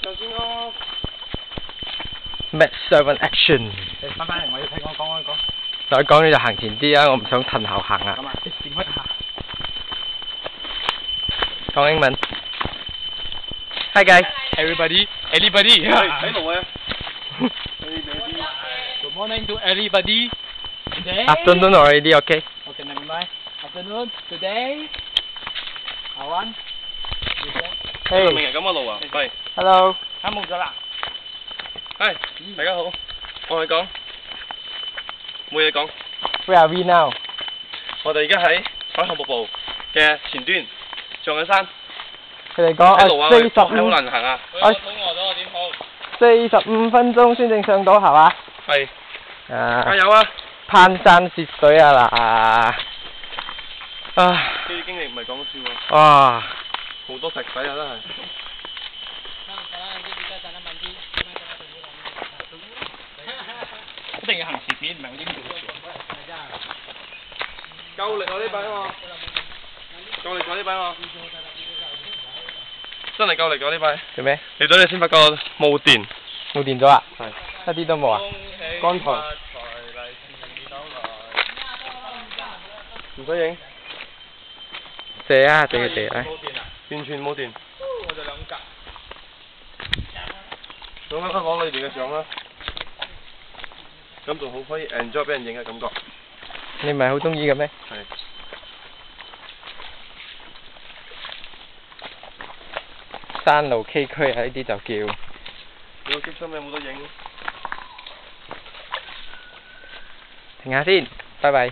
就先咯。Mad 7 Action。翻嚟，我要睇講。再講你就行前啲啊，我唔想褪後行啊。咁啊，點開下？講英文。Hi guys. Everybody.喺度啊。Good morning to everybody. Today. Afternoon already, okay? Okay, never mind. Afternoon. Today. Awan. 係明日咁嘅路啊？喂 Hello. 啱冇咗啦。係，大家好，我係講，冇嘢講。 Where are we now? 我哋而家喺海河瀑布嘅前端，上緊山。佢哋講一路啊，係好難行啊。我肚餓咗，點好45分鐘先正上到係嘛？係。啊！加油啊！攀山涉水啊嗱！啊！呢啲經歷唔係講笑喎。哇！好多石仔啊，真係。一定要行前面，唔係我應做嘅。夠力喎呢把我，夠力喎呢把我，真係夠力喎呢把。做咩？嚟到你先發覺冇電。冇電咗啊？係。一啲都冇啊！乾台。唔使影。借啊！借佢哋啊！完全冇電。我就兩格。咁啱啱攞裏邊嘅相啦，咁仲好可以 enjoy 俾人影嘅感覺。你唔係好中意嘅咩？係。山路崎嶇啊！呢啲就叫。好激心有冇得影？停下先，拜拜。